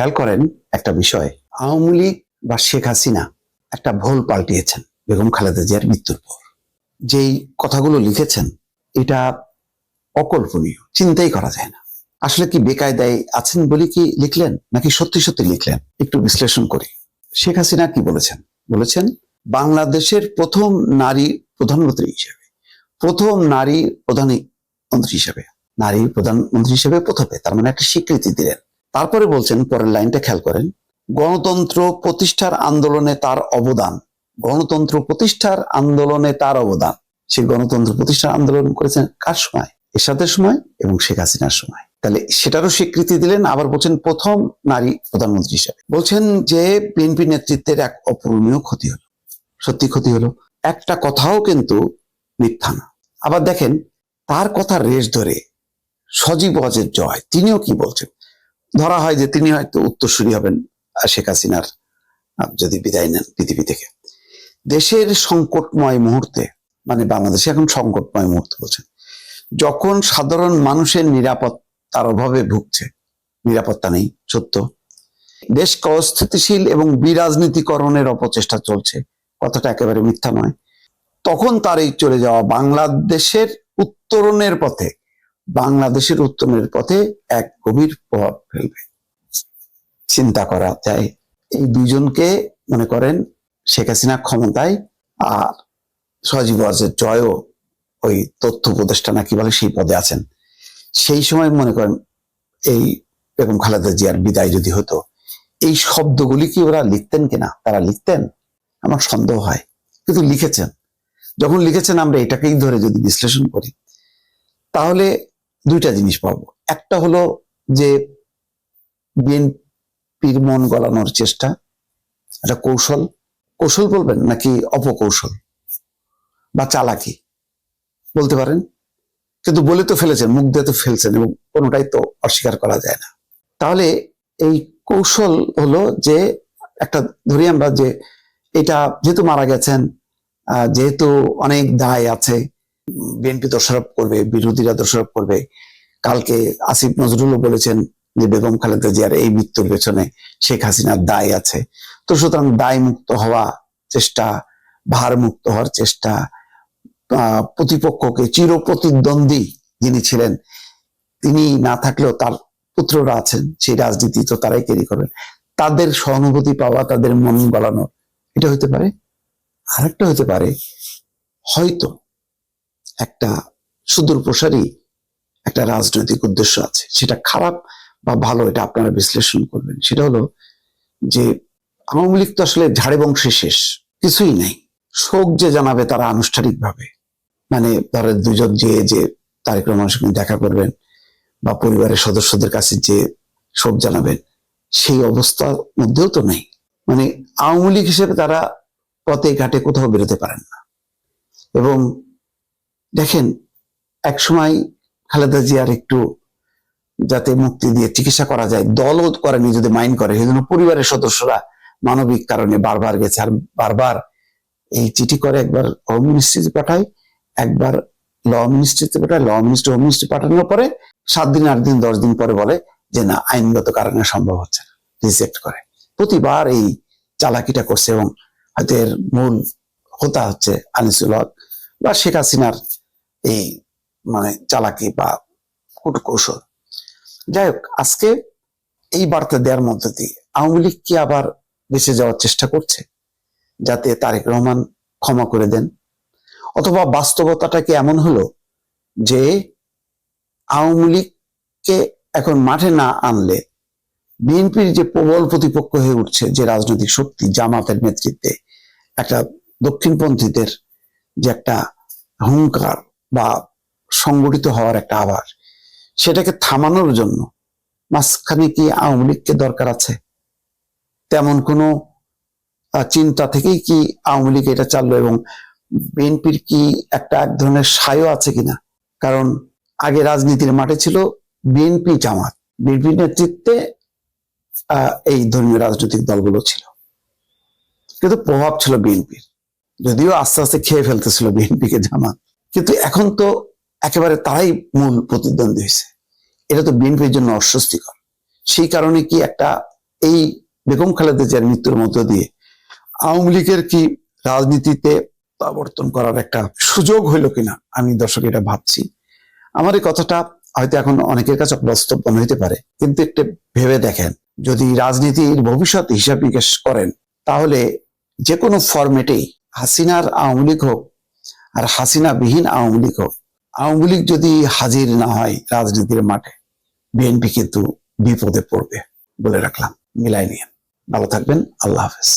খেয়াল করেন একটা বিষয়, আওয়ামী লীগ বা শেখ হাসিনা একটা ভুল পাল্টিয়েছেন বেগম খালেদা জিয়ার মৃত্যুর পর। যেই কথাগুলো লিখেছেন এটা অকল্পনীয়, চিন্তাই করা যায় না। আসলে কি বেকায়দায় আছেন বলে কি লিখলেন, নাকি সত্যি সত্যি লিখলেন? একটু বিশ্লেষণ করি। শেখ হাসিনা কি বলেছেন? বলেছেন বাংলাদেশের প্রথম নারী প্রধানমন্ত্রী হিসেবে, প্রথম নারী প্রধানমন্ত্রী হিসেবে, নারী প্রধানমন্ত্রী হিসেবে প্রথমে, তার মানে একটা স্বীকৃতি দিলেন। তারপরে বলছেন, পরের লাইনটা খেয়াল করেন, গণতন্ত্র প্রতিষ্ঠার আন্দোলনে তার অবদান, গণতন্ত্র প্রতিষ্ঠার আন্দোলনে তার অবদান। সেই গণতন্ত্র প্রতিষ্ঠার আন্দোলন করেছেন কার সময়? এরশাদের সময় এবং শেখ হাসিনার সময়। তাহলে সেটারও স্বীকৃতি দিলেন। আবার বলছেন প্রথম নারী প্রধানমন্ত্রী হিসেবে। বলছেন যে বিএনপি নেতৃত্বের এক অপূরণীয় ক্ষতি হলো। সত্যি ক্ষতি হলো, একটা কথাও কিন্তু মিথ্যা না। আবার দেখেন তার কথা রেশ ধরে সজীব ওয়াজেদ জয় তিনিও কি বলছেন। ধরা হয় যে তিনি হয়তো উত্তরসূরি হবেন শেখ হাসিনার যদি বিদায় নেন পৃথিবী থেকে। দেশের সংকটময় মুহূর্তে, মানে বাংলাদেশে এখন সংকটময় মুহূর্ত বলছেন, যখন সাধারণ মানুষের নিরাপত্তার অভাবে ভুগছে, নিরাপত্তা নেই সত্য, দেশকে অস্থিতিশীল এবং বিরাজনীতিকরণের অপচেষ্টা চলছে, কথাটা একেবারে মিথ্যা নয়, তখন তার এই চলে যাওয়া বাংলাদেশের উত্তরণের পথে, বাংলাদেশের উত্তরণের পথে এক গভীর প্রভাব ফেলবে। চিন্তা করা যায় এই দুইজনকে, মনে করেন শেখ হাসিনা ক্ষমতায় আর সজীব ওয়াজেদ জয়ও ওই তথ্য উপদেষ্টা নাকি বলে সেই পদে আছেন। সেই সময় মনে করেন এই বেগম খালেদা জিয়ার বিদায় যদি হতো, এই শব্দগুলি কি ওরা লিখতেন কিনা? তারা লিখতেন? আমার সন্দেহ হয়, কিন্তু লিখেছেন। যখন লিখেছেন আমরা এটাকেই ধরে যদি বিশ্লেষণ করি, তাহলে দুইটা জিনিস পাবো। একটা হলো যে বিএনপির মন গলানোর চেষ্টা, এটা কৌশল, কৌশল বলবেন নাকি অপকৌশল বা চালাকি বলতে পারেন, কিন্তু বলে তো ফেলেছেন, মুখ দিয়ে তো ফেলছেন, এবং কোনোটাই তো অস্বীকার করা যায় না। তাহলে এই কৌশল হলো যে একটা, ধরি আমরা যে এটা যেহেতু মারা গেছেন, যেহেতু অনেক দায় আছে, বিএনপি দোষারোপ করবে, বিরোধীরা দোষারোপ করবে। কালকে আসিফ নজরুলও বলেছেন যে বেগম খালেদা জিয়ার এই মৃত্যুর পেছনে শেখ হাসিনার দায় আছে। তো সুতরাং দায় মুক্ত হওয়া চেষ্টা, ভার মুক্ত হওয়ার চেষ্টা, প্রতিপক্ষকে, চির প্রতিদ্বন্দ্বী যিনি ছিলেন তিনি না থাকলেও তার পুত্ররা আছেন, সেই রাজনীতি তো তারাই ক্যারি করবেন, তাদের সহানুভূতি পাওয়া, তাদের মন গলানো, এটা হতে পারে। আরেকটা হতে পারে, হয়তো একটা সুদূর প্রসারী একটা রাজনৈতিক উদ্দেশ্য আছে, সেটা খারাপ বা ভালো এটা আপনারা বিশ্লেষণ করবেন। সেটা হলো যে আওয়ামী লীগ তো আসলে ঝাড়ে বংশে শেষ, কিছুই নাই। শোক যে জানাবে তারা আনুষ্ঠানিকভাবে, মানে ধরেন দুজন যে তারেক রহমানের সঙ্গে দেখা করবেন বা পরিবারের সদস্যদের কাছে যে শোক জানাবেন, সেই অবস্থার মধ্যেও তো নেই। মানে আওয়ামী লীগ হিসেবে তারা পথে ঘাটে কোথাও বেরোতে পারেন না। এবং দেখেন এক সময় খালেদা জিয়ার একটু যাতে মুক্তি দিয়ে চিকিৎসা করা যায়, দলও করেনি, যদি মাইন্ড করে, সেজন্য পরিবারের সদস্যরা মানবিক কারণে বারবার গেছে, আর বারবার এই চিঠি করে, একবার হোম মিনিস্ট্রিতে পাঠায়, একবার ল মিনিস্ট্রিতে পাঠায়, ল মিনিস্ট্রি হোম মিনিস্ট্রি পাঠানোর পরে 7 দিন 8 দিন 10 দিন পরে বলে যে না, আইনগত কারণে সম্ভব হচ্ছে না, রিজেক্ট করে। প্রতিবার এই চালাকিটা করছে, এবং হয়তো এর মূল হোতা হচ্ছে আনিসুল হক বা শেখ হাসিনার এই মানে চালাকি বা কূটকৌশল। যাই হোক, আজকে এই বার্তা দেওয়ার মধ্যে দিয়ে আওয়ামী লীগ কি আবার বেঁচে যাওয়ার চেষ্টা করছে, যাতে তারেক রহমান ক্ষমা করে দেন? অথবা বাস্তবতাটা কি এমন হলো যে আওয়ামী লীগকে এখন মাঠে না আনলে বিএনপির যে প্রবল প্রতিপক্ষ হয়ে উঠছে, যে রাজনৈতিক শক্তি জামাতের নেতৃত্বে, একটা দক্ষিণপন্থীদের যে একটা হুঙ্কার বা সংগঠিত হওয়ার একটা আভাস, সেটাকে থামানোর জন্য মাঝখানে কি আওয়ামী লীগকে দরকার আছে? তেমন কোনো চিন্তা থেকেই কি আওয়ামী লীগ এটা চাললো? এবং বিএনপির কি একটা এক ধরনের সায়ও আছে কিনা? কারণ আগে রাজনীতির মাঠে ছিল বিএনপি জামাত, বিএনপির নেতৃত্বে এই ধর্মীয় রাজনৈতিক দলগুলো ছিল, কিন্তু প্রভাব ছিল বিএনপির, যদিও আস্তে আস্তে খেয়ে ফেলতেছিল বিএনপিকে জামাত। কিন্তু এখন তো একেবারে তারাই মূল প্রতিদ্বন্দ্বী হয়েছে। এটা তো বিএনপির জন্য অস্বস্তিকর। সেই কারণে কি একটা এই বেগম খালেদা জিয়ার মৃত্যুর মধ্য দিয়ে আওয়ামী লীগের কি রাজনীতিতে প্রবর্তন করার একটা সুযোগ হইল কিনা, আমি দর্শক এটা ভাবছি। আমার এই কথাটা হয়তো এখন অনেকের কাছে বাস্তব মনে হইতে পারে, কিন্তু একটু ভেবে দেখেন, যদি রাজনীতির ভবিষ্যৎ হিসাব নিকাশ করেন, তাহলে যে কোনো ফরম্যাটেই হাসিনার আওয়ামী লীগ হোক আর হাসিনা বিহীন আওয়ামী লীগ হোক, আওয়ামী লীগ যদি হাজির না হয় রাজনীতির মাঠে, বিএনপি কিন্তু বিপদে পড়বে বলে রাখলাম। মিলাই নিয়ে ভালো থাকবেন। আল্লাহ হাফেজ।